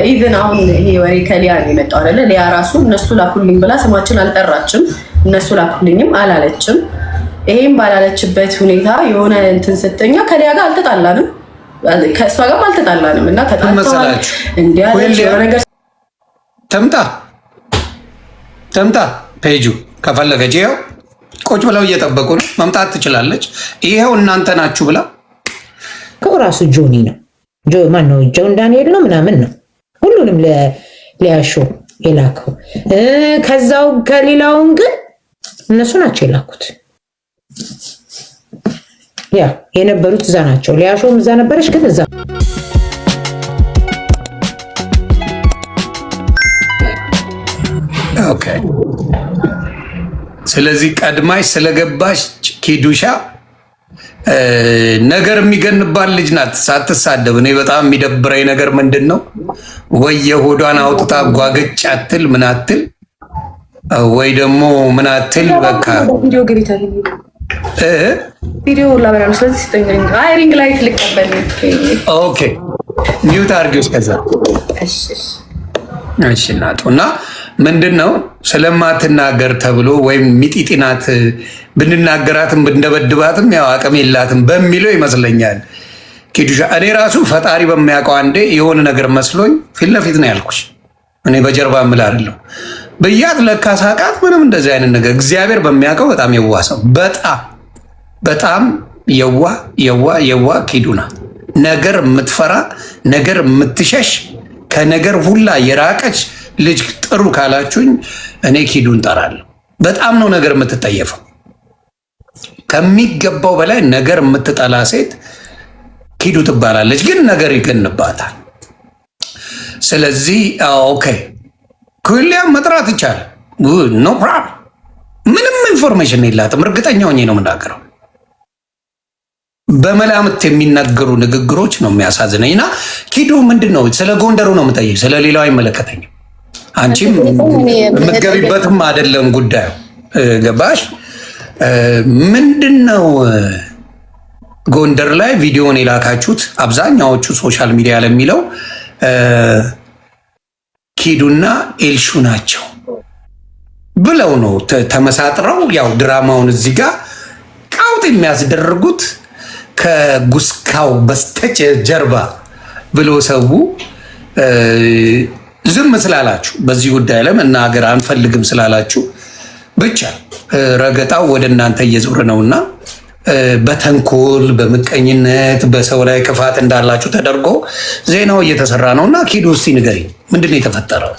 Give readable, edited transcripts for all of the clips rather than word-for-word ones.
ኢቭን አሁን ይሄ ወሬ ከሊያ ነው የመጣው አይደለ? ሊያ ራሱ እነሱ ላኩልኝ ብላ ስማችን አልጠራችም፣ እነሱ ላኩልኝም አላለችም። ይሄም ባላለችበት ሁኔታ የሆነ እንትን ስተኛ ከሊያ ጋር አልተጣላንም፣ ከእሷ ጋር አልተጣላንም እና ተጣልተዋል እንዲያለች የሆነ ነገር ተምታ ፔጁ ከፈለገች ይኸው ቁጭ ብለው እየጠበቁ ነው። መምጣት ትችላለች። ይኸው እናንተ ናችሁ ብላ ከራሱ ጆኒ ነው ማን ነው ጆን ዳንኤል ነው ምናምን ነው ሁሉንም ሊያሾ የላከው። ከዛው ከሌላውን ግን እነሱ ናቸው የላኩት። ያ የነበሩት እዛ ናቸው። ሊያሾም እዛ ነበረች ግን እዛ ኦኬ። ስለዚህ ቀድማሽ ስለገባሽ ኪዱሻ ነገር የሚገንባል ልጅ ናት ሳትሳደብ። እኔ በጣም የሚደብረኝ ነገር ምንድን ነው ወይ የሆዷን አውጥታ ጓገጭ አትል ምን አትል ወይ ደግሞ ምን አትል በቃ ቪዲዮ ላበራሉ። ስለዚህ ሲጠኝ ሪንግ ላይት ልቀበል። ኦኬ ሚውት አድርጊው እስከዛ። እሺ እናቱ እና ምንድን ነው ስለማትናገር ተብሎ ወይም ሚጢጢናት ብንናገራትም ብንደበድባትም ያው አቅም የላትም በሚለው ይመስለኛል ኪዱሻ። እኔ ራሱ ፈጣሪ በሚያውቀው አንዴ የሆነ ነገር መስሎኝ ፊት ለፊት ነው ያልኩሽ። እኔ በጀርባ ምል አይደለሁ ብያት ለካ ሳቃት። ምንም እንደዚህ አይነት ነገር እግዚአብሔር በሚያውቀው በጣም የዋ ሰው በጣም የዋ ኪዱ ናት። ነገር የምትፈራ ነገር የምትሸሽ ከነገር ሁላ የራቀች ልጅ ጥሩ ካላችሁኝ እኔ ኪዱን ጠራለሁ። በጣም ነው ነገር የምትጠየፈው ከሚገባው በላይ ነገር የምትጠላ ሴት ኪዱ ትባላለች። ግን ነገር ይገንባታል። ስለዚህ ኦኬ ኩሊያም መጥራት ይቻላል። ኖ ፕሮብለም። ምንም ኢንፎርሜሽን የላትም። እርግጠኛ ሆኜ ነው የምናገረው። በመላምት የሚናገሩ ንግግሮች ነው የሚያሳዝነኝ። እና ኪዱ ምንድን ነው ስለ ጎንደሩ ነው የምጠይቅ፣ ስለ ሌላው አይመለከተኝም። አንቺም የምትገቢበትም አይደለም ጉዳዩ። ገባሽ? ምንድን ነው ጎንደር ላይ ቪዲዮን የላካችሁት? አብዛኛዎቹ ሶሻል ሚዲያ ለሚለው ኪዱና ኤልሹ ናቸው ብለው ነው ተመሳጥረው ያው ድራማውን እዚህ ጋር ቃውጥ የሚያስደርጉት ከጉስካው በስተጭ ጀርባ ብሎ ሰው ዝም ስላላችሁ በዚህ ጉዳይ ላይ መናገር አንፈልግም ስላላችሁ ብቻ ረገጣው ወደ እናንተ እየዞረ ነውና በተንኮል በምቀኝነት በሰው ላይ ክፋት እንዳላችሁ ተደርጎ ዜናው እየተሰራ ነውና ኪዱ እስቲ ንገሪኝ፣ ምንድን ነው የተፈጠረው?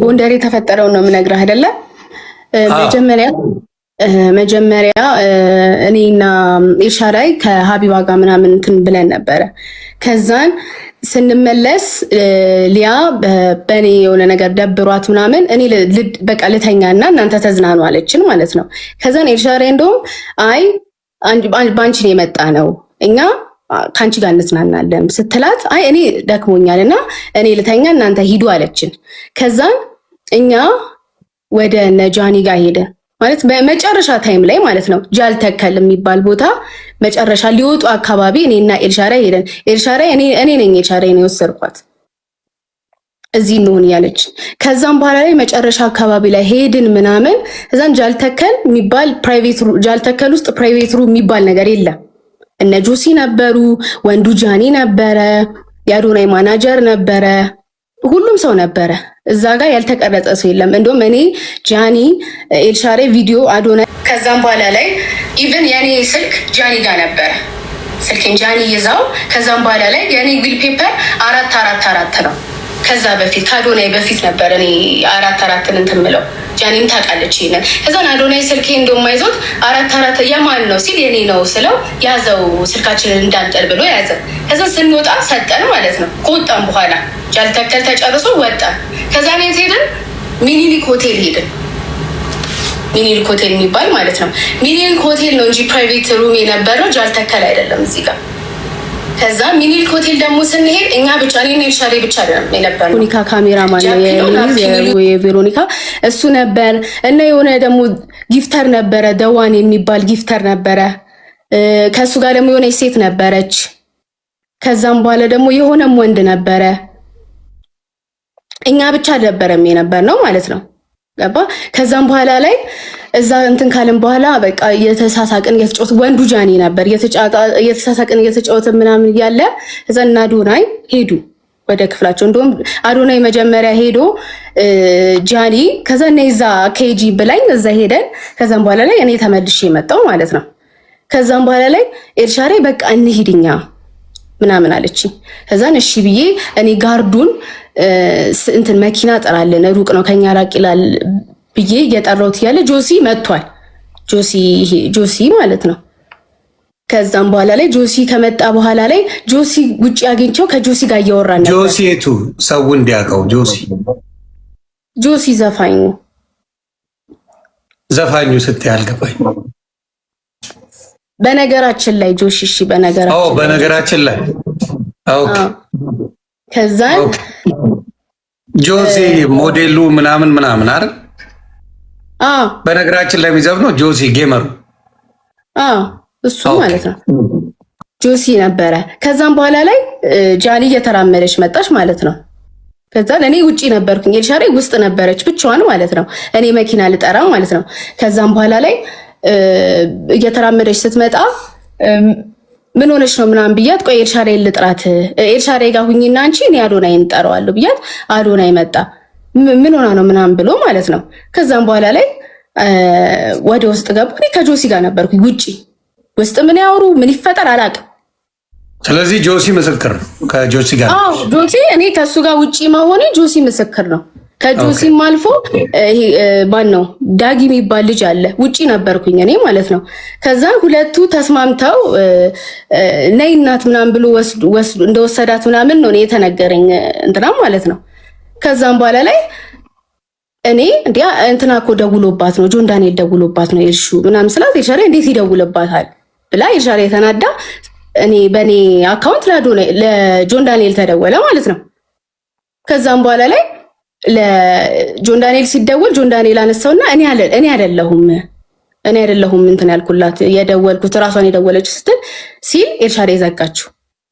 ጎንደር የተፈጠረው ነው የምነግርህ አይደለ? መጀመሪያ እኔና ኢርሻዳይ ከሀቢባ ጋር ምናምን እንትን ብለን ነበረ። ከዛን ስንመለስ ሊያ በእኔ የሆነ ነገር ደብሯት ምናምን እኔ በቃ ልተኛና እናንተ ተዝናኑ አለችን ማለት ነው። ከዛን ኤልሻዳይ እንደውም አይ ባንቺን የመጣ ነው እኛ ከአንቺ ጋር እንዝናናለን ስትላት አይ እኔ ደክሞኛል እና እኔ ልተኛ እናንተ ሂዱ አለችን። ከዛን እኛ ወደ ነጃኒ ጋር ሄደን ማለት በመጨረሻ ታይም ላይ ማለት ነው ጃልተከል የሚባል ቦታ መጨረሻ ሊወጡ አካባቢ እኔና ኤልሻዳይ ሄደን ኤልሻዳይ እኔ ነኝ ኤልሻዳይ ነው የወሰድኳት እዚህ እንሆን ያለች። ከዛም በኋላ ላይ መጨረሻ አካባቢ ላይ ሄድን ምናምን። ከዛን ጃልተከል የሚባል ፕራይቬት ሩም ጃልተከል ውስጥ ፕራይቬት ሩም የሚባል ነገር የለም። እነ ጆሲ ነበሩ፣ ወንዱ ጃኒ ነበረ፣ የአዶናይ ማናጀር ነበረ፣ ሁሉም ሰው ነበረ እዛ ጋር ያልተቀረጸ ሰው የለም። እንደውም እኔ ጃኒ ኤልሻዳይ ቪዲዮ አዶናይ ከዛም በኋላ ላይ ኢቭን የኔ ስልክ ጃኒ ጋር ነበረ። ስልኬን ጃኒ ይዛው ከዛም በኋላ ላይ የኔ ዊል ፔፐር 444 ነው። ከዛ በፊት ከአዶናይ በፊት ነበር እኔ 444 እንትን ምለው። ጃኒም ታውቃለች ይሄንን። ከዛን አዶናይ ስልኬ እንደማይዞት 44 የማን ነው ሲል የኔ ነው ስለው ያዘው ስልካችንን እንዳንጠል ብሎ ያዘ። ከዛ ስንወጣ ሰጠን ማለት ነው። ከወጣን በኋላ ጃልተከል ተጨርሶ ወጣን። ከዛ ቤት ሄድን፣ ሚኒሊክ ሆቴል ሄድን። ሚኒሊክ ሆቴል የሚባል ማለት ነው። ሚኒሊክ ሆቴል ነው እንጂ ፕራይቬት ሩም የነበረው ጃልተከል አይደለም እዚህ ጋር። ከዛ ሚኒሊክ ሆቴል ደግሞ ስንሄድ እኛ ብቻ እኔና ኤልሻዳይ ብቻ አይደለም የነበረው። ቬሮኒካ ካሜራማን ነው የቬሮኒካ እሱ ነበር እና የሆነ ደግሞ ጊፍተር ነበረ፣ ደዋን የሚባል ጊፍተር ነበረ። ከሱ ጋር ደግሞ የሆነ ሴት ነበረች ከዛም በኋላ ደግሞ የሆነም ወንድ ነበረ። እኛ ብቻ አልነበረም የነበር ነው ማለት ነው። ገባ? ከዛም በኋላ ላይ እዛ እንትን ካልን በኋላ በቃ የተሳሳቅን የተጫወት ወንዱ ጃኒ ነበር የተሳሳቅን የተጫወት ምናምን እያለ እዛ እና አዶናይ ሄዱ ወደ ክፍላቸው። እንደውም አዶናይ መጀመሪያ ሄዶ ጃኒ ከዛ እዛ ኬጂ ብላኝ እዛ ሄደን ከዛም በኋላ ላይ እኔ ተመልሼ መጣሁ ማለት ነው። ከዛም በኋላ ላይ ኤልሻሬ በቃ እንሂድኛ ምናምን አለችኝ። ከዛን እሺ ብዬ እኔ ጋርዱን እንትን መኪና ጠራለን ሩቅ ነው ከኛ ራቅ ይላል ብዬ እየጠራሁት ያለ ጆሲ መጥቷል። ጆሲ ማለት ነው። ከዛም በኋላ ላይ ጆሲ ከመጣ በኋላ ላይ ጆሲ ውጪ አግኝቸው ከጆሲ ጋር እያወራን ነበር። ጆሲ የቱ ሰው እንዲያውቀው ጆሲ ዘፋኙ ስትይ አልገባኝ። በነገራችን ላይ ጆሲ እሺ በነገራችን ላይ ኦኬ። ከዛን ጆሲ ሞዴሉ ምናምን አይደል? በነገራችን ላይ የሚዘፍነው ጆሲ ጌመሩ እሱ ማለት ነው። ጆሲ ነበረ። ከዛም በኋላ ላይ ጃኒ እየተራመደች መጣች ማለት ነው። ከዛን እኔ ውጪ ነበርኩኝ፣ ኤልሻሬ ውስጥ ነበረች ብቻዋን ማለት ነው። እኔ መኪና ልጠራ ማለት ነው። ከዛም በኋላ ላይ እየተራመደች ስትመጣ ምን ሆነች ነው ምናምን ብያት፣ ቆይ ኤልሻሬ ልጥራት፣ ኤልሻሬ ጋር ሁኚና አንቺ እኔ አዶናይን እጠራዋለሁ ብያት፣ አዶናይ መጣ። ምን ሆና ነው ምናምን ብሎ ማለት ነው። ከዛም በኋላ ላይ ወደ ውስጥ ገቡ። እኔ ከጆሲ ጋር ነበርኩኝ ውጪ። ውስጥ ምን ያወሩ ምን ይፈጠር አላውቅም። ስለዚህ ጆሲ ምስክር ነው ከጆሲ ጋር። ጆሲ እኔ ከሱ ጋር ውጪ መሆኔ ጆሲ ምስክር ነው። ከጆሲም አልፎ ማን ነው ዳጊ የሚባል ልጅ አለ። ውጪ ነበርኩኝ እኔ ማለት ነው። ከዛ ሁለቱ ተስማምተው ነይ እናት ምናምን ብሎ እንደወሰዳት ምናምን ነው የተነገረኝ እንትና ማለት ነው። ከዛም በኋላ ላይ እኔ እንትና እኮ ደውሎባት ነው ጆን ዳንኤል ደውሎባት ነው ኤልሹ ምናምን ስላት ኤልሻሬ እንዴት ይደውልባታል ብላ ኤልሻሬ የተናዳ እኔ በእኔ አካውንት ለጆን ዳንኤል ተደወለ ማለት ነው። ከዛም በኋላ ላይ ለጆን ዳንኤል ሲደወል ጆን ዳንኤል አነሳውና እኔ አይደለሁም እንትን ያልኩላት የደወልኩት ራሷን የደወለችው ስትል ሲል ኤልሻሬ ዘጋችው።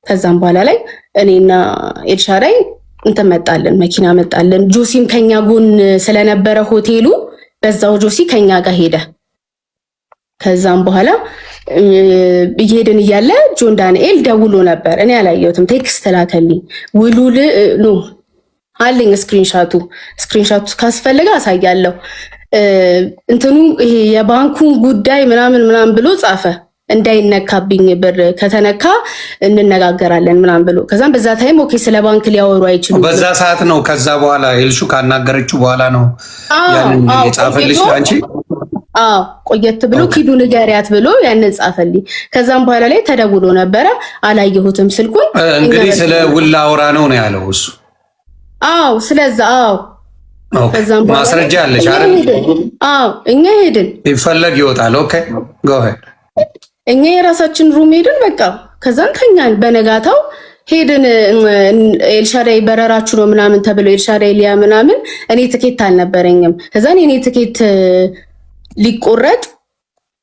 ከዛም በኋላ ላይ እኔና ኤልሻሬ እንትን መጣለን፣ መኪና መጣለን። ጆሲም ከኛ ጎን ስለነበረ ሆቴሉ በዛው ጆሲ ከኛ ጋር ሄደ። ከዛም በኋላ እየሄድን እያለ ጆን ዳንኤል ደውሎ ነበር። እኔ አላየሁትም፣ ቴክስት ላከልኝ። ውሉል ኖ አለኝ ስክሪንሻቱ ካስፈልገ አሳያለሁ። እንትኑ ይሄ የባንኩን ጉዳይ ምናምን ብሎ ጻፈ። እንዳይነካብኝ ብር ከተነካ እንነጋገራለን ምናምን ብሎ ከዛም በዛ ታይም ኦኬ ስለ ባንክ ሊያወሩ አይችሉም። በዛ ሰዓት ነው። ከዛ በኋላ ኤልሹ ካናገረችው በኋላ ነው ያንን የጻፈልሽ አንቺ። ቆየት ብሎ ኪዱ ንገሪያት ብሎ ያንን ጻፈልኝ። ከዛም በኋላ ላይ ተደውሎ ነበረ፣ አላየሁትም ስልኩን። እንግዲህ ስለ ውላ አውራ ነው ያለው እሱ። ስለዛ ከዛም በኋላ ማስረጃ አለሽ አይደል? እኛ ሄድን፣ ይፈለግ ይወጣል። ኦኬ ጎ ሄድ። እኛ የራሳችን ሩም ሄድን በቃ። ከዛን ተኛን። በነጋታው ሄድን። ኤልሻዳይ በረራችሁ ነው ምናምን ተብሎ ኤልሻዳይ ሊያ ምናምን እኔ ትኬት አልነበረኝም። ከዛን እኔ ትኬት ሊቆረጥ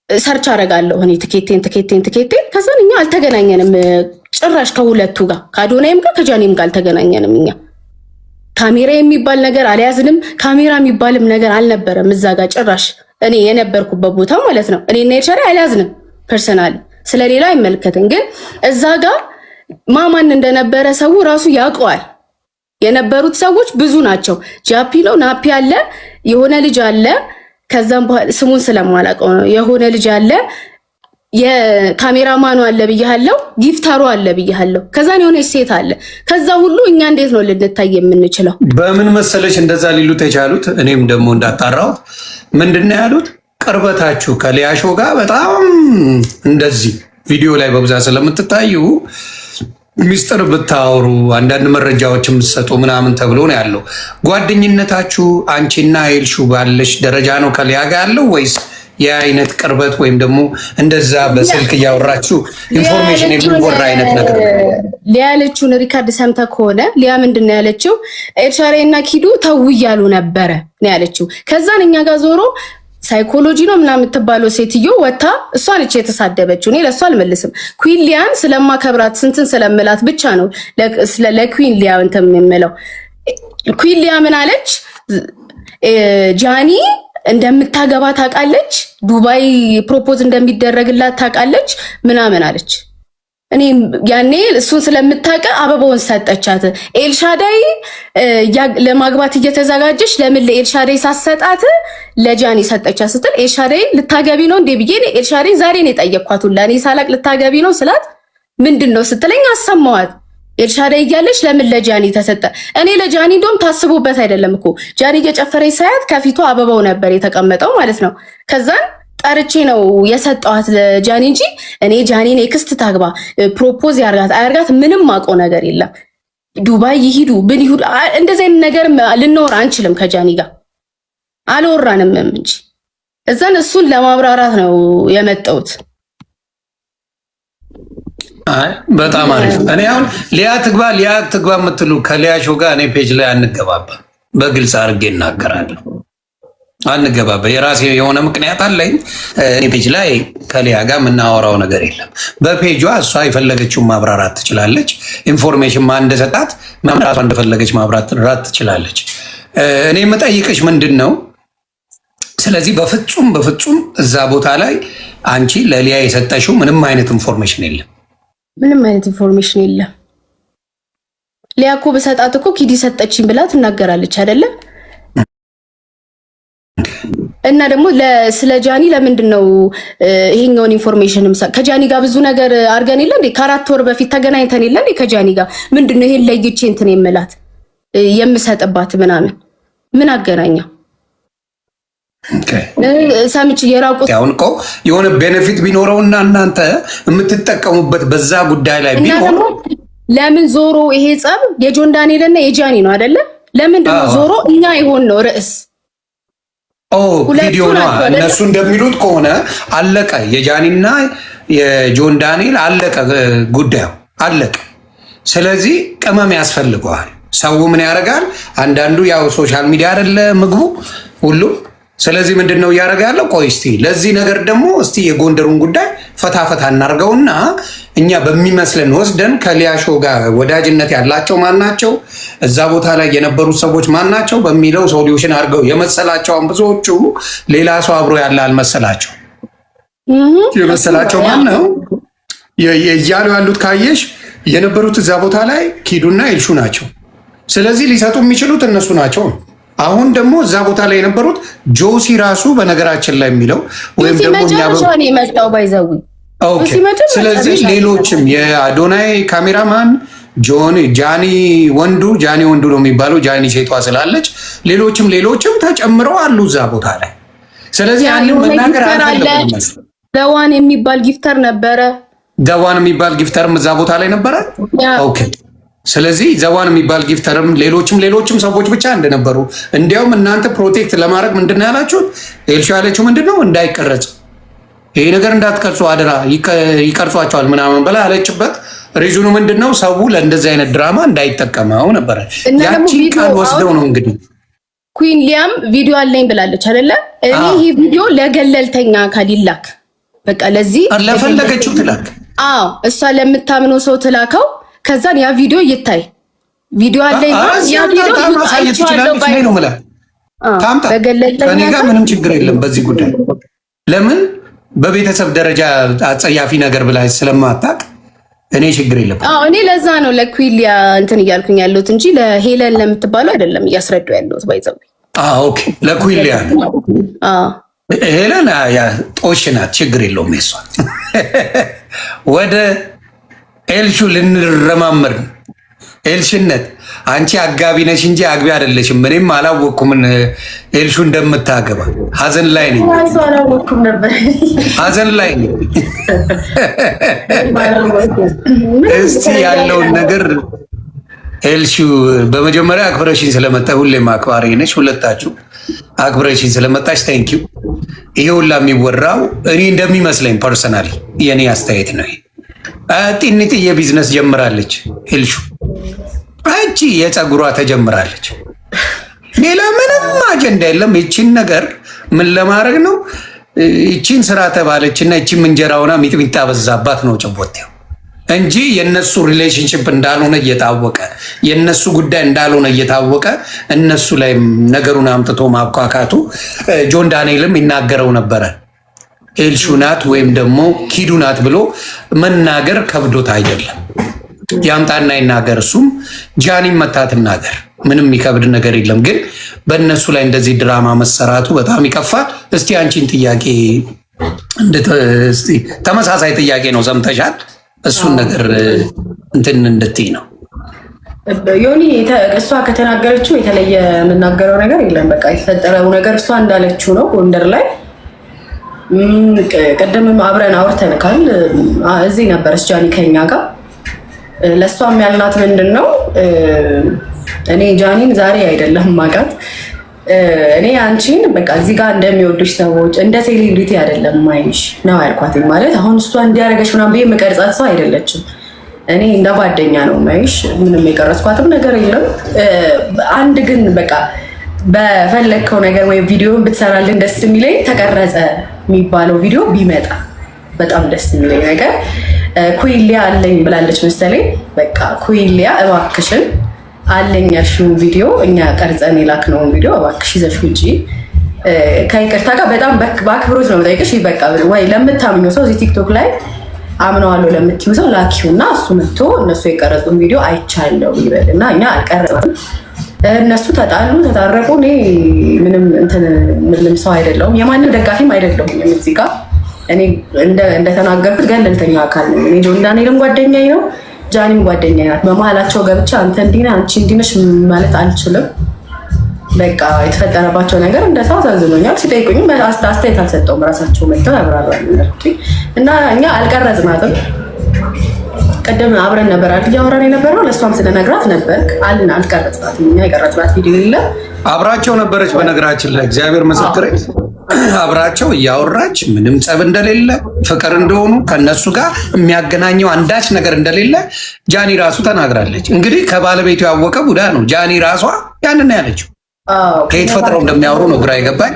ሰርች አደርጋለሁ እኔ ትኬቴን። ከዛን እኛ አልተገናኘንም ጭራሽ ከሁለቱ ጋር ከአዶናይም ጋር ከጃኒም ጋር አልተገናኘንም። እኛ ካሜራ የሚባል ነገር አልያዝንም። ካሜራ የሚባልም ነገር አልነበረም እዛ ጋር ጭራሽ እኔ የነበርኩበት ቦታ ማለት ነው። እኔና ኤልሻዳይ አልያዝንም። ፐርሰናል ስለሌላ አይመለከትም። ግን እዛ ጋር ማን እንደነበረ ሰው ራሱ ያውቀዋል። የነበሩት ሰዎች ብዙ ናቸው። ጃፒ ነው ናፒ አለ፣ የሆነ ልጅ አለ። ከዛም ስሙን ስለማላውቀው ነው። የሆነ ልጅ አለ፣ የካሜራማኑ አለ ብያለሁ፣ ጊፍታሩ አለ ብያለሁ። ከዛን የሆነች ሴት አለ። ከዛ ሁሉ እኛ እንዴት ነው ልንታይ የምንችለው? በምን መሰለሽ እንደዛ ሊሉት የቻሉት? እኔም ደግሞ እንዳጣራሁት ምንድነው ያሉት? ቅርበታችሁ ከሊያሾ ጋር በጣም እንደዚህ ቪዲዮ ላይ በብዛት ስለምትታዩ ሚስጥር ብታወሩ አንዳንድ መረጃዎች የምትሰጡ ምናምን ተብሎ ነው ያለው። ጓደኝነታችሁ አንቺና ኤልሹ ባለሽ ደረጃ ነው ከሊያ ጋር ያለው ወይስ የአይነት ቅርበት ወይም ደግሞ እንደዛ በስልክ እያወራችሁ ኢንፎርሜሽን የሚወራ አይነት ነገር? ሊያ ያለችውን ሪካርድ ሰምተህ ከሆነ ሊያ ምንድን ነው ያለችው? ኤልሻዳይ እና ኪዱ ተው እያሉ ነበረ ነው ያለችው። ከዛን እኛ ጋር ዞሮ ሳይኮሎጂ ነው ምናምን የምትባለው ሴትዮ ወታ እሷ ነች የተሳደበችው። እኔ ለእሷ አልመልስም። ኩዊን ሊያን ስለማከብራት ስንትን ስለምላት ብቻ ነው ለኩዊን ሊያ እንትን የምለው። ኩዊን ሊያ ምን አለች? ጃኒ እንደምታገባ ታውቃለች፣ ዱባይ ፕሮፖዝ እንደሚደረግላት ታውቃለች ምናምን አለች። እኔ ያኔ እሱን ስለምታውቅ አበባውን ሰጠቻት። ኤልሻዳይ ለማግባት እየተዘጋጀች ለምን ለኤልሻዳይ ሳሰጣት ለጃኒ ሰጠቻት ስትል ኤልሻዳይ ልታገቢ ነው እንዴ ብዬ ኤልሻዳይ ዛሬ ነው የጠየኳት። ለኔ ሳላቅ ልታገቢ ነው ስላት ምንድነው ስትለኝ አሰማዋት። ኤልሻዳይ እያለች ለምን ለጃኒ ተሰጠ? እኔ ለጃኒ እንደውም ታስቦበት አይደለም እኮ ጃኒ እየጨፈረች ሳያት ከፊቷ አበባው ነበር የተቀመጠው ማለት ነው። ከዛን ጠርቼ ነው የሰጠዋት ለጃኒ እንጂ እኔ ጃኒ ኔክስት ታግባ ፕሮፖዝ ያርጋት አያርጋት ምንም አውቀው ነገር የለም። ዱባይ ይሂዱ ምን ይሁዱ እንደዚህ አይነት ነገር ልንወራ አንችልም። ከጃኒ ጋር አልወራንም እንጂ እዛን እሱን ለማብራራት ነው የመጣሁት። አይ በጣም አሪፍ። እኔ አሁን ሊያ ትግባ የምትሉ ከሊያሾ ጋር እኔ ፔጅ ላይ አንገባባ፣ በግልጽ አድርጌ እናገራለሁ። አንገባባ። የራሴ የሆነ ምክንያት አለኝ። እኔ ፔጅ ላይ ከሊያ ጋር የምናወራው ነገር የለም። በፔጇ እሷ የፈለገችውን ማብራራት ትችላለች። ኢንፎርሜሽን ማን እንደሰጣት ራሷ እንደፈለገች ማብራራት ትችላለች። እኔ የምጠይቅሽ ምንድን ነው፣ ስለዚህ በፍጹም እዛ ቦታ ላይ አንቺ ለሊያ የሰጠሽው ምንም አይነት ኢንፎርሜሽን የለም። ምንም አይነት ኢንፎርሜሽን የለም። ሊያ እኮ በሰጣት እኮ ኪዲ ሰጠችኝ ብላ ትናገራለች አይደለም? እና ደግሞ ስለ ጃኒ ለምንድን ነው ይሄኛውን ኢንፎርሜሽን ከጃኒ ጋር ብዙ ነገር አድርገን የለ እንዴ? ከ4 ወር በፊት ተገናኝተን የለ እንዴ? ከጃኒ ጋር ምንድን ነው ይሄን ለይቼ እንትን የምላት የምሰጥባት ምናምን ምን አገናኘው? ሳምጭ የራቁት አሁን እኮ የሆነ ቤኔፊት ቢኖረውና እናንተ የምትጠቀሙበት በዛ ጉዳይ ላይ ቢሆን ለምን ዞሮ ይሄ ጸብ የጆን ዳንኤልና የጃኒ ነው አይደለ? ለምንድን ነው ዞሮ እኛ ይሆን ነው ርዕስ ቪዲዮ ነው። እነሱ እንደሚሉት ከሆነ አለቀ፣ የጃኒና የጆን ዳንኤል አለቀ፣ ጉዳዩ አለቀ። ስለዚህ ቅመም ያስፈልገዋል። ሰው ምን ያደርጋል? አንዳንዱ ያው ሶሻል ሚዲያ አይደለ ምግቡ ሁሉ። ስለዚህ ምንድን ነው እያደረገ ያለው? ቆይ እስቲ ለዚህ ነገር ደግሞ እስቲ የጎንደሩን ጉዳይ ፈታፈታ እናርገውና እኛ በሚመስለን ወስደን ከሊያሾ ጋር ወዳጅነት ያላቸው ማናቸው፣ እዛ ቦታ ላይ የነበሩት ሰዎች ማናቸው በሚለው ሶሉሽን አድርገው የመሰላቸውን ብዙዎቹ ሌላ ሰው አብሮ ያለ አልመሰላቸው። የመሰላቸው ማን ነው እያሉ ያሉት ካየሽ የነበሩት እዛ ቦታ ላይ ኪዱና ኤልሹ ናቸው። ስለዚህ ሊሰጡ የሚችሉት እነሱ ናቸው። አሁን ደግሞ እዛ ቦታ ላይ የነበሩት ጆሲ ራሱ በነገራችን ላይ የሚለው ወይም ደግሞ ስለዚህ ሌሎችም የአዶናይ ካሜራማን ጃኒ ወንዱ ነው የሚባለው፣ ጃኒ ሴቷ ስላለች ሌሎችም ተጨምረው አሉ እዛ ቦታ ላይ። ስለዚህ ያንን መናገር ደዋን የሚባል ጊፍተር ነበረ። ደዋን የሚባል ጊፍተርም እዛ ቦታ ላይ ነበረ። ኦኬ ስለዚህ ዘዋን የሚባል ጊፍተርም ሌሎችም ሰዎች ብቻ እንደነበሩ፣ እንዲያውም እናንተ ፕሮቴክት ለማድረግ ምንድነው ያላችሁት? ኤልሹ ያለችው ምንድነው እንዳይቀረጽ፣ ይሄ ነገር እንዳትቀርጹ አደራ፣ ይቀርጿቸዋል ምናምን ብላ ያለችበት ሪዙኑ ምንድነው? ሰው ለእንደዚህ አይነት ድራማ እንዳይጠቀመው ነበረ። ያቺ ቃል ወስደው ነው እንግዲህ ኩዊን ሊያም ቪዲዮ አለኝ ብላለች አይደለ? እኔ ይሄ ቪዲዮ ለገለልተኛ አካል ይላክ፣ በቃ ለዚህ ለፈለገችው ትላክ። አዎ እሷ ለምታምነው ሰው ትላከው። ከዛን ያ ቪዲዮ ይታይ። ቪዲዮ አለኝ ያ ቪዲዮ አይቻለሁ ባይ ነው ማለት ታምጣ። ከኔ ጋር ምንም ችግር የለም በዚህ ጉዳይ። ለምን በቤተሰብ ደረጃ አጸያፊ ነገር ብላ ስለማታውቅ እኔ ችግር የለም። እኔ ለዛ ነው ለኩዊሊያ እንትን እያልኩኝ ያለሁት እንጂ ለሄለን ለምትባለው አይደለም እያስረዱ ያለሁት። ባይዘው ኦኬ ለኩዊሊያ ሄለን ያ ጦሽ ናት፣ ችግር የለውም። የሷ ወደ ኤልሹ ልንረማመር ኤልሽነት አንቺ አጋቢ ነሽ እንጂ አግቢ አይደለሽም። ምንም አላወቅኩም ኤልሹ እንደምታገባ። ሀዘን ላይ ነኝ፣ ሀዘን ላይ ነኝ። እስቲ ያለውን ነገር ኤልሹ በመጀመሪያ አክብረሽኝ ስለመጣ ሁሌም አክባሪ ነሽ። ሁለታችሁ አክብረሽኝ ስለመጣሽ ታንኪዩ። ይሄ ሁላ የሚወራው እኔ እንደሚመስለኝ ፐርሰናሊ የኔ አስተያየት ነው። ጢኒት የቢዝነስ ጀምራለች ኤልሹ። አንቺ የፀጉሯ ተጀምራለች። ሌላ ምንም አጀንዳ የለም። ይቺን ነገር ምን ለማድረግ ነው? ይቺን ስራ ተባለችና ይቺም እንጀራ ሆና ሚጥሚጣ በዛባት ነው ጨቦቴው እንጂ የነሱ ሪሌሽንሽፕ እንዳልሆነ እየታወቀ የነሱ ጉዳይ እንዳልሆነ እየታወቀ እነሱ ላይ ነገሩን አምጥቶ ማብኳካቱ ጆን ዳንኤልም ይናገረው ነበረ። ኤልሹናት ወይም ደግሞ ኪዱናት ብሎ መናገር ከብዶት አይደለም። ያምጣና ይናገር። እሱም ጃኒም መታ ትናገር። ምንም የሚከብድ ነገር የለም። ግን በእነሱ ላይ እንደዚህ ድራማ መሰራቱ በጣም ይከፋል። እስቲ አንቺን ጥያቄ ተመሳሳይ ጥያቄ ነው፣ ሰምተሻል? እሱን ነገር እንትን እንድትይ ነው ዮኒ። እሷ ከተናገረችው የተለየ የምናገረው ነገር የለም። በቃ የተፈጠረው ነገር እሷ እንዳለችው ነው። ጎንደር ላይ ቅድምም አብረን አውርተንካል። እዚህ ነበረች ጃኒ ከኛ ጋር። ለእሷም ያልናት ምንድን ነው፣ እኔ ጃኒን ዛሬ አይደለም ማቃት፣ እኔ አንቺን በቃ እዚህ ጋር እንደሚወዱሽ ሰዎች እንደ ሴሌብሪቲ አይደለም ማይሽ ነው ያልኳት። ማለት አሁን እሷ እንዲያደርገሽ ምናምን ብዬ የምቀርጻት ሰው አይደለችም። እኔ እንደ ጓደኛ ነው ማይሽ። ምንም የቀረጽኳትም ነገር የለም። አንድ ግን በቃ በፈለግከው ነገር ወይም ቪዲዮ ብትሰራልን ደስ የሚለኝ ተቀረጸ የሚባለው ቪዲዮ ቢመጣ በጣም ደስ የሚለኝ ነገር። ኩይሊያ አለኝ ብላለች መሰለኝ። በቃ ኩይሊያ እባክሽን አለኝ ያልሽውን ቪዲዮ እኛ ቀርጸን የላክነውን ቪዲዮ እባክሽ ይዘሽ ውጪ። ከይቅርታ ጋር በጣም በአክብሮት ነው የምጠይቅሽ። በቃ ወይ ለምታምኘው ሰው እዚህ ቲክቶክ ላይ አምነዋለሁ ለምትይው ሰው ላኪው እና እሱ መጥቶ እነሱ የቀረጹን ቪዲዮ አይቻለው ይበል እና እኛ አልቀረጽም። እነሱ ተጣሉ ተታረቁ። እኔ ምንም ሰው አይደለሁም፣ የማንም ደጋፊም አይደለሁም። እዚህ ጋር እኔ እንደተናገርኩት ገለልተኛ አካል ነው። እኔ ጆን ዳንኤልም ጓደኛዬ ነው፣ ጃኒም ጓደኛዬ ናት። በመሀላቸው ገብቼ አንተ እንዲህ ነህ አንቺ እንዲህ ነሽ ማለት አልችልም። በቃ የተፈጠረባቸው ነገር እንደ ሰው አሳዝኖኛል። ሲጠይቁኝም አስተያየት አልሰጠውም። ራሳቸው መጥተው ያብራራሉ እና እኛ አልቀረጽናትም። ቀደም አብረን ነበር እያወራን የነበረው። ለእሷም ስለነግራት ነበር አልቀረጽናትም። እኛ የቀረጽናት ቪዲዮ የለም። አብራቸው ነበረች። በነገራችን ላይ እግዚአብሔር ምስክሬ አብራቸው እያወራች ምንም ጸብ እንደሌለ ፍቅር እንደሆኑ ከነሱ ጋር የሚያገናኘው አንዳች ነገር እንደሌለ ጃኒ ራሱ ተናግራለች። እንግዲህ ከባለቤቱ ያወቀ ቡዳ ነው። ጃኒ ራሷ ያንን ያለችው ከየት ፈጥረው እንደሚያወሩ ነው ግራ የገባኝ።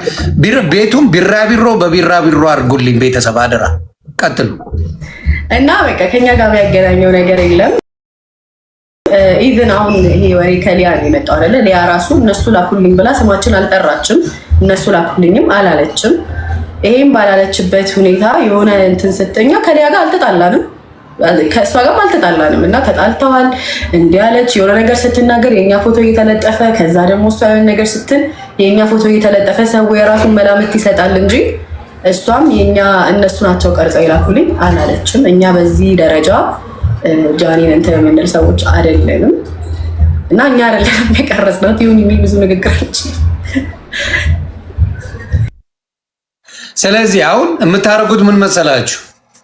ቤቱም ቢራቢሮ በቢራቢሮ አድርጉልኝ ቤተሰብ አደራ። ቀጥሉ እና በቃ ከኛ ጋር የሚያገናኘው ነገር የለም። ኢቭን አሁን ይሄ ወሬ ከሊያ ነው የመጣው አይደለ? ሊያ ራሱ እነሱ ላኩልኝ ብላ ስማችን አልጠራችም፣ እነሱ ላኩልኝም አላለችም። ይሄም ባላለችበት ሁኔታ የሆነ እንትን ስትኛ ከሊያ ጋር አልተጣላንም፣ ከእሷ ጋር አልተጣላንም። እና ተጣልተዋል እንዲህ አለች የሆነ ነገር ስትናገር የኛ ፎቶ እየተለጠፈ ከዛ ደግሞ እሷ የሆነ ነገር ስትል የኛ ፎቶ እየተለጠፈ ሰው የራሱን መላምት ይሰጣል እንጂ እሷም የኛ እነሱ ናቸው ቀርጸው ይላኩልኝ አላለችም። እኛ በዚህ ደረጃ ጃኒን እንትን የምንል ሰዎች አይደለንም እና እኛ አይደለም የቀረጽናት ይሁን የሚል ብዙ ንግግሮች። ስለዚህ አሁን የምታደርጉት ምን መሰላችሁ?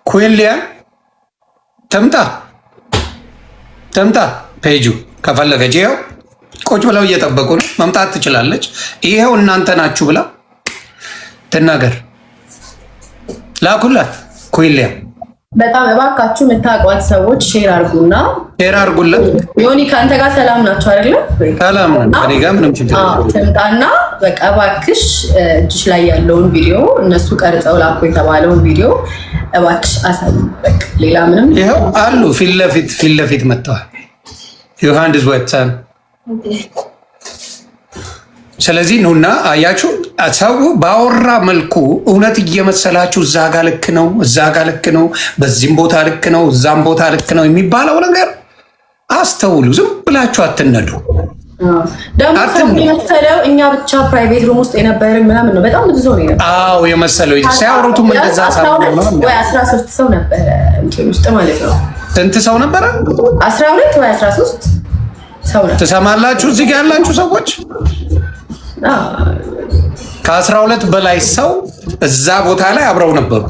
ኩይሊያ ተምጣ ፔጁ ከፈለገች ይኸው ቁጭ ብለው እየጠበቁ ነው። መምጣት ትችላለች። ይኸው እናንተ ናችሁ ብላ ትናገር። ላኩላት ኩይሊያ። በጣም እባካችሁ የምታውቋት ሰዎች ሼር አድርጉላት። ዮኒ ከአንተ ጋር ሰላም ናቸው አይደለ? ሰላም ነን። ከኔ ጋር ምንም ችግር የለም። ትምጣና በቃ እባክሽ እጅሽ ላይ ያለውን ቪዲዮ እነሱ ቀርጸው ላኩ የተባለውን ቪዲዮ እባክሽ አሳይ። በቃ ሌላ ምንም ይኸው አሉ ፊት ለፊት መጥተዋል። ዮሐንስ ወጣን። ስለዚህ ነውና አያችሁ፣ ሰው ባወራ መልኩ እውነት እየመሰላችሁ እዛ ጋ ልክ ነው፣ እዛ ጋ ልክ ነው፣ በዚህም ቦታ ልክ ነው፣ እዛም ቦታ ልክ ነው የሚባለው ነገር አስተውሉ። ዝም ብላችሁ አትነዱ። ደግሞ የመሰለው እኛ ብቻ ፕራይቬት ሩም ውስጥ የነበርን ምናምን ነው። በጣም ብዙ ሰው ነው የነበረው። አዎ የመሰለው ሲያወሩትም እንደዛ ወይ 13 ሰው ነበረ እንትን ውስጥ ማለት ነው። ስንት ሰው ነበረ? 12 ወይ 13 ሰው ነው። ትሰማላችሁ? እዚህ ጋር ያላችሁ ሰዎች ከ12 በላይ ሰው እዛ ቦታ ላይ አብረው ነበሩ።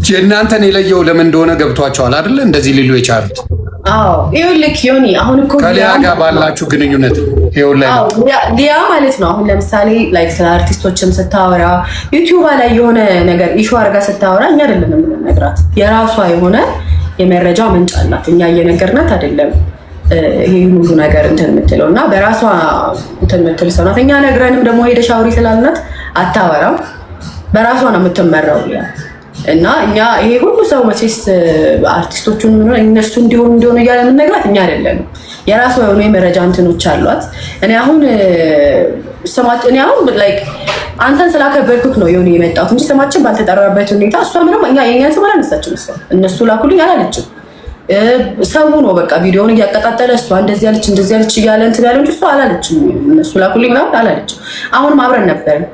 የእናንተን የለየው ለምን እንደሆነ ገብቷቸዋል አይደለ? እንደዚህ ሊሉ የቻሉት ይኸውልህ ዮኒ፣ አሁን እኮ ከሊያ ጋር ባላችሁ ግንኙነት ሊያ ማለት ነው። አሁን ለምሳሌ ላይክ ስለ አርቲስቶችም ስታወራ ዩቲዩብ ላይ የሆነ ነገር ኢሹ አድርጋ ስታወራ እኛ አይደለም የምንነግራት፣ የራሷ የሆነ የመረጃ ምንጭ አላት። እኛ እየነገርናት አይደለም። ይሄ ሁሉ ነገር እንትን የምትለው እና በራሷ እንትን የምትል ሰው ናት። እኛ ነግረንም ደግሞ ሄደሽ አውሪ ስላልናት አታወራም። በራሷ ነው የምትመራው እና እኛ ይሄ ሁሉ ሰው መቼስ አርቲስቶቹን እነሱ እንዲሆኑ እያለ የምንነግራት እኛ አይደለንም። የራሷ የሆኑ የመረጃ እንትኖች አሏት። እኔ አሁን ላይክ አንተን ስላከበርኩት ነው የሆነ የመጣሁት እንጂ ስማችን ባልተጠራበት ሁኔታ እሷ ምንም የእኛን ስም አላነሳችም። እነሱ ላኩልኝ አላለችም። ሰው ነው በቃ ቪዲዮውን እያቀጣጠለ እሷ እንደዚህ ያለች እያለ እንትን ያለው እንጂ እሷ አላለችም። እነሱ ላኩልኝ ምናምን አላለችም። አሁንም አብረን ነበርን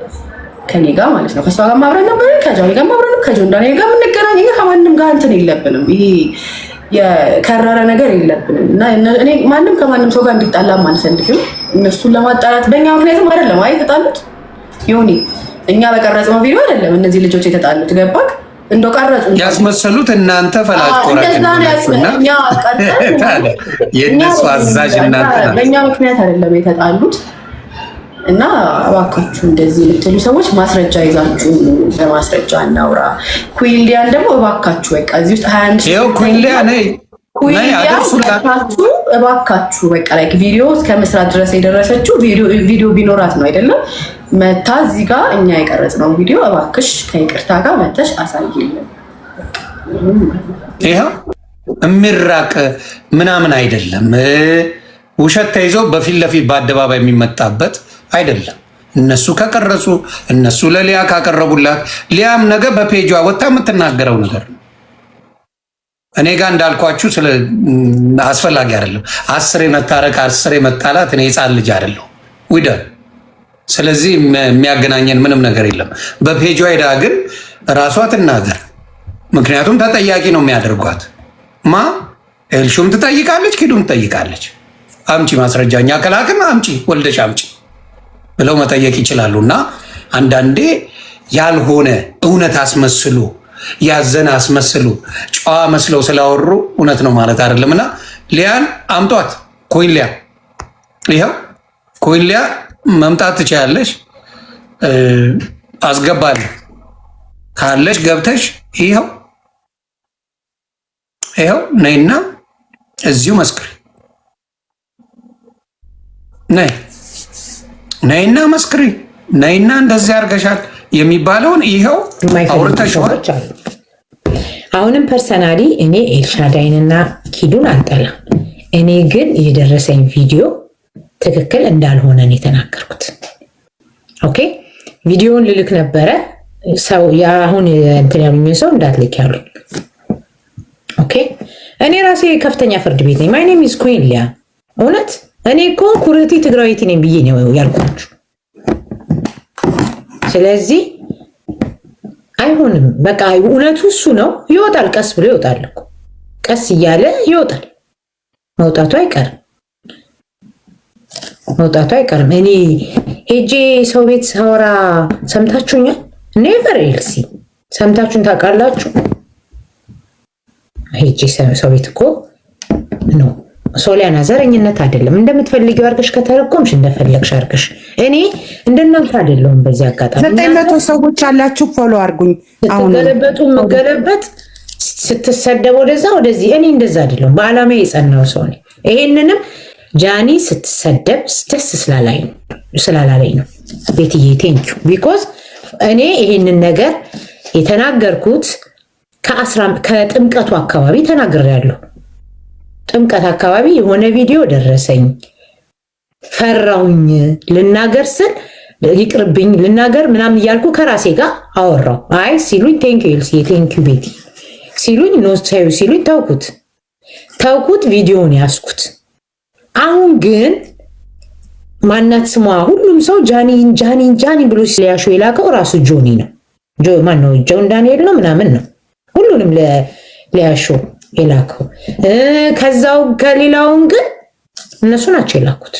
ከኔ ጋር ማለት ነው። ከእሷ ጋር አብረን ነበርን፣ ከጃኒ ጋር አብረን ነው፣ ከጆን ዳንኤል ጋር የምንገናኝ። ከማንም ጋር እንትን የለብንም። ይሄ የከረረ ነገር የለብንም እና እኔ ማንም ከማንም ሰው ጋር እንዲጣላም አንፈልግም። እነሱን ለማጣላት በእኛ ምክንያትም አይደለም የተጣሉት ዮኒ፣ እኛ በቀረጽነው ቪዲዮ አይደለም እነዚህ ልጆች የተጣሉት። ገባክ? እንደው ቀረጹ ያስመሰሉት እናንተ ፈላጭ ቆራጭ የእነሱ አዛዥ እናንተ ናችሁ። በእኛ ምክንያት አይደለም የተጣሉት እና እባካችሁ እንደዚህ የምትሉ ሰዎች ማስረጃ ይዛችሁ በማስረጃ እናውራ። ኩዊሊያን ደግሞ እባካችሁ በቃ እዚህ ውስጥ 21 ይኸው ኩዊሊያ ነይ እባካችሁ በቃ ላይክ ቪዲዮ እስከ መስራት ድረስ የደረሰችው ቪዲዮ ቢኖራት ነው አይደለም መታ እዚህ ጋር እኛ የቀረጽነው ቪዲዮ እባክሽ ከይቅርታ ጋር መተሽ አሳይልን። ይኸው የሚራቅ ምናምን አይደለም። ውሸት ተይዞ በፊት ለፊት በአደባባይ የሚመጣበት አይደለም። እነሱ ከቀረጹ እነሱ ለሊያ ካቀረቡላት ሊያም ነገ በፔጇ ወጣ የምትናገረው ነገር ነው። እኔ ጋር እንዳልኳችሁ ስለ አስፈላጊ አይደለም። 10 መታረቅ 10 መጣላት እኔ ሕፃን ልጅ አይደለሁ ውደ። ስለዚህ የሚያገናኘን ምንም ነገር የለም። በፔጇ ሄዳ ግን ራሷ ትናገር። ምክንያቱም ተጠያቂ ነው የሚያደርጓት። ኤልሹም ትጠይቃለች፣ ኪዱም ትጠይቃለች። አምጪ ማስረጃኛ ከላክን አምጪ ወልደሽ አምጪ ብለው መጠየቅ ይችላሉ። እና አንዳንዴ ያልሆነ እውነት አስመስሉ ያዘነ አስመስሉ ጨዋ መስለው ስላወሩ እውነት ነው ማለት አይደለም። እና ሊያን አምጧት። ኩዊሊያ ይኸው ኩዊሊያ መምጣት ትችያለሽ። አስገባለሁ ካለሽ ገብተሽ ይኸው ነይና እዚሁ መስክሪ። ነይና መስክሪ። ነይና እንደዚህ አድርገሻል የሚባለውን ይኸው አውርተሽዋል። አሁንም ፐርሰናሊ እኔ ኤልሻዳይንና ኪዱን አልጠላም። እኔ ግን የደረሰኝ ቪዲዮ ትክክል እንዳልሆነ ነው የተናገርኩት። ኦኬ ቪዲዮውን ልልክ ነበረ ሰው አሁን እንትን ያሉኝ ሰው እንዳትልክ ያሉኝ። ኦኬ እኔ ራሴ ከፍተኛ ፍርድ ቤት ነኝ። ማይ ኔም ኢዝ ኩዊሊያ። እውነት እኔ እኮ ኩርቲ ትግራዊት ነኝ ብዬ ነው ያልኳችሁ። ስለዚህ አይሆንም። በቃ እውነቱ እሱ ነው። ይወጣል፣ ቀስ ብሎ ይወጣል እኮ ቀስ እያለ ይወጣል። መውጣቱ አይቀርም። እኔ ሄጄ ሰው ቤት ሳወራ ሰምታችሁኛል? ኔቨር ኤልሲ ሰምታችሁን ታውቃላችሁ? ሄጄ ሰው ቤት እኮ ነው። ሶሊያና ዘረኝነት አይደለም። እንደምትፈልጊው አድርገሽ ከተረጎምሽ እንደፈለግሽ አድርገሽ። እኔ እንደናንተ አይደለሁም። በዚህ አጋጣሚ 900 ሰዎች አላችሁ። ፎሎ አድርጉኝ። አሁን ገለበጥ ስትሰደብ ወደዛ ወደዚህ። እኔ እንደዛ አይደለሁም። በዓላማ የጸናው ሰው ነኝ። ይሄንንም ጃኒ ስትሰደብ ደስ ስላላለኝ ነው። ቤትዬ ቴንኪው። ቢኮዝ እኔ ይሄንን ነገር የተናገርኩት ከጥምቀቱ አካባቢ ተናግሬያለሁ። ጥምቀት አካባቢ የሆነ ቪዲዮ ደረሰኝ። ፈራሁኝ ልናገር ስል ይቅርብኝ ልናገር ምናምን እያልኩ ከራሴ ጋር አወራው። አይ ሲሉኝ ቴንኪው ኤልሲ ቴንኪው ቤቲ ሲሉኝ ኖ ሲሉኝ ተውኩት። ቪዲዮውን ያስኩት። አሁን ግን ማናት ስሟ ሁሉም ሰው ጃኒ ብሎ ሲለያሹ የላከው ራሱ ጆኒ ነው። ማነው ጆን ዳንኤል ነው ምናምን ነው ሁሉንም ለያሾ የላከው። ከዛው ከሌላውን ግን እነሱ ናቸው የላኩት።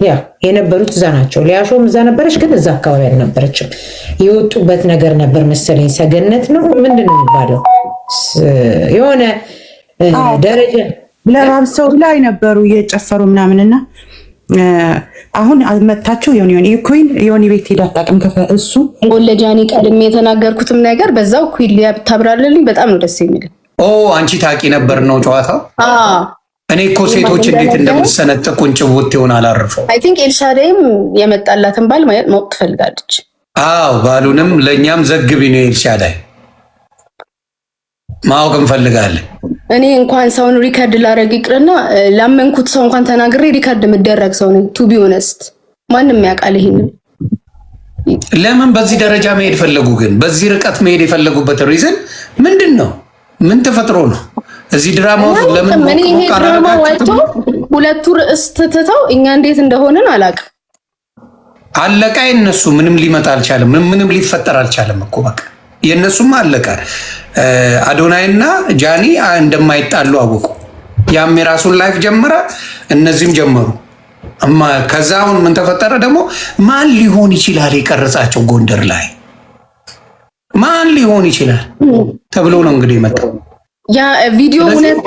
ያ የነበሩት እዛ ናቸው። ሊያሾም እዛ ነበረች፣ ግን እዛ አካባቢ አልነበረችም። የወጡበት ነገር ነበር መሰለኝ። ሰገነት ነው ምንድን ነው የሚባለው የሆነ ደረጃ ለባብሰው ላይ ነበሩ እየጨፈሩ ምናምንና አሁን መታችሁ ዮኒ ቤት ሄዳ አጣጥም እሱ ለጃኒ ቀድሜ የተናገርኩትም ነገር በዛው ኩዊሊያ ብታብራርልኝ በጣም ነው ደስ የሚል። አንቺ ታቂ ነበር ነው ጨዋታው? እኔ እኮ ሴቶች እንዴት እንደምትሰነጥቁን ጭውት ይሆን አላርፈው። አይ ቲንክ ኤልሻዳይም የመጣላትን ባል ማወቅ ትፈልጋለች። ባሉንም ለእኛም ዘግቢ ነው ኤልሻዳይ፣ ማወቅ እንፈልጋለን። እኔ እንኳን ሰውን ሪከርድ ላደርግ ይቅርና ላመንኩት ሰው እንኳን ተናግሬ ሪከርድ የምደረግ ሰው ነኝ። ቱ ቢ ኦነስት ማንም ያውቃል ይሄንን። ለምን በዚህ ደረጃ መሄድ ፈለጉ? ግን በዚህ ርቀት መሄድ የፈለጉበት ሪዝን ምንድን ነው? ምን ተፈጥሮ ነው? እዚህ ድራማ ውስጥ ለምን ይሄ ድራማ ወጥቶ ሁለቱ ርዕስ ትተው እኛ እንዴት እንደሆነን አላውቅም። አለቃ የነሱ ምንም ሊመጣ አልቻለም። ምንም ሊፈጠር አልቻለም እኮ በቃ የነሱም አለቀ። አዶናይና ጃኒ እንደማይጣሉ አወቁ። ያም የራሱን ላይፍ ጀመረ፣ እነዚህም ጀመሩ። ከዛ አሁን ምን ተፈጠረ ደግሞ? ማን ሊሆን ይችላል የቀረጻቸው ጎንደር ላይ ማን ሊሆን ይችላል ተብሎ ነው እንግዲህ የመጣው። ያ ቪዲዮ እውነት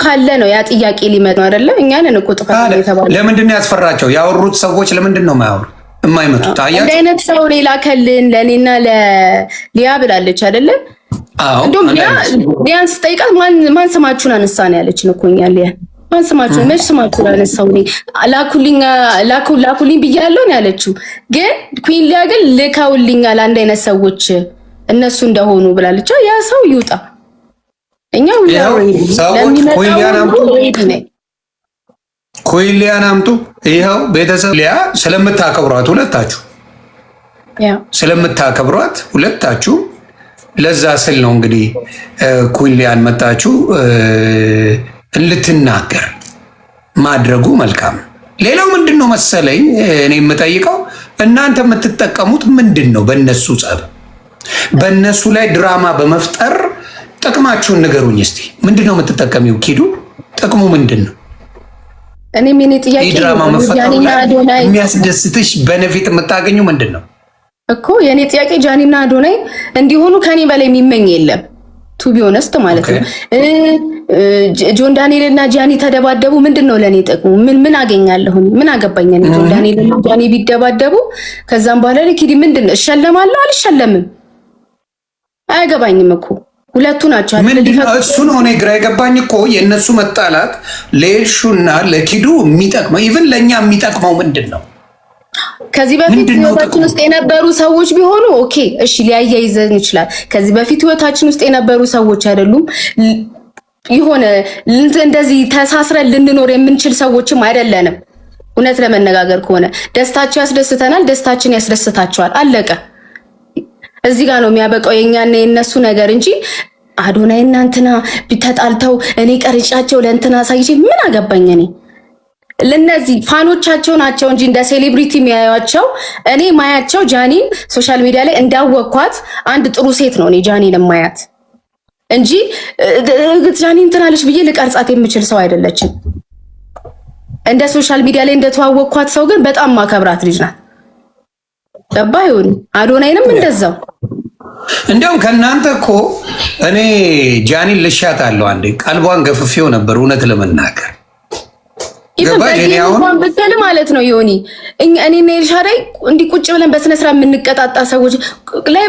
ካለ ነው ያ ጥያቄ ሊመጣ አይደለ? እኛ ነን እኮ ጥፋት የተባለው። ለምንድን ነው ያስፈራቸው? ያወሩት ሰዎች ለምንድን ነው የማይመጡት? እንደ አይነት ሰው ላከልን ለኔና ለሊያ ብላለች አይደለ? እንደውም ሊያን ስጠይቃት ማን ስማችሁን አነሳ ነው ያለችን እኮ እኛ ሊያ ማን ስማችሁን መች ስማችሁን አነሳው ነው ላኩልኝ ብያለሁ ነው ያለችው። ግን ኩዊን ሊያ ግን ልካውልኛል አንድ አይነት ሰዎች እነሱ እንደሆኑ ብላለች። ያ ሰው ይውጣ። እኛ ኩዊን አምጡ። ይኸው ቤተሰብ ሊያ ስለምታከብሯት ሁለታችሁ ለዛ ስል ነው እንግዲህ ኩዊን ሊያን መጣችሁ ልትናገር ማድረጉ መልካም። ሌላው ምንድን ነው መሰለኝ እኔ የምጠይቀው እናንተ የምትጠቀሙት ምንድን ነው? በእነሱ ጸብ፣ በእነሱ ላይ ድራማ በመፍጠር ጥቅማችሁን ንገሩኝ እስቲ። ምንድን ነው የምትጠቀሚው? ኪዱ ጥቅሙ ምንድን ነው? እኔ ምን ጥያቄ ድራማ መፈጠሩ ላይ የሚያስደስትሽ በነፊት የምታገኙ ምንድን ነው እኮ? የኔ ጥያቄ ጃኒና አዶናይ እንዲሆኑ ከኔ በላይ የሚመኝ የለም። ቱ ቢ ኦነስት ማለት ነው። ጆን ዳንኤል እና ጃኒ ተደባደቡ፣ ምንድን ነው ለኔ ጥቅሙ? ምን አገኛለሁ? ምን አገባኝ? ጆን ዳንኤል እና ጃኒ ቢደባደቡ ከዛም በኋላ ለኪዲ ምንድን ነው እሸለማለሁ? አልሸለምም። አያገባኝም እኮ ሁለቱ ናቸው አይደል? እሱን ሆነ ግራ የገባኝ እኮ የእነሱ መጣላት ለኤልሹና ለኪዱ የሚጠቅመው ኢቭን ለእኛ የሚጠቅመው ምንድን ነው? ከዚህ በፊት ህይወታችን ውስጥ የነበሩ ሰዎች ቢሆኑ ኦኬ እሺ ሊያያይዘን ይችላል። ከዚህ በፊት ህይወታችን ውስጥ የነበሩ ሰዎች አይደሉም። ይሆነ እንደዚህ ተሳስረን ልንኖር የምንችል ሰዎችም አይደለንም። እውነት ለመነጋገር ከሆነ ደስታቸው ያስደስተናል፣ ደስታችን ያስደስታቸዋል። አለቀ። እዚህ ጋር ነው የሚያበቃው የኛና የነሱ ነገር እንጂ አዶናይ እና እንትና ተጣልተው እኔ ቀርጫቸው ለእንትና ሳይቼ ምን አገባኝ እኔ። ለነዚህ ፋኖቻቸው ናቸው እንጂ እንደ ሴሌብሪቲ የሚያዩአቸው። እኔ ማያቸው ጃኒን ሶሻል ሚዲያ ላይ እንዳወቅኳት አንድ ጥሩ ሴት ነው እኔ ጃኒን ማያት እንጂ ጃኒ እንትናለች ብዬ ልቀርጻት የምችል ሰው አይደለችም። እንደ ሶሻል ሚዲያ ላይ እንደተዋወቅኳት ሰው ግን በጣም ማከብራት ልጅ ናት። ገባ ይሁን። አዶናይንም እንደዛው። እንዲያውም ከእናንተ እኮ እኔ ጃኒን ልሻታለሁ። አንዴ ቀልቧን ገፍፌው ነበር እውነት ለመናገር ይሄን በተለ ማለት ነው ዮኒ። እኔና ኤልሻዳይ እንዲህ ቁጭ ብለን በስነ ስርዓት የምንቀጣጣ ሰዎች ላይ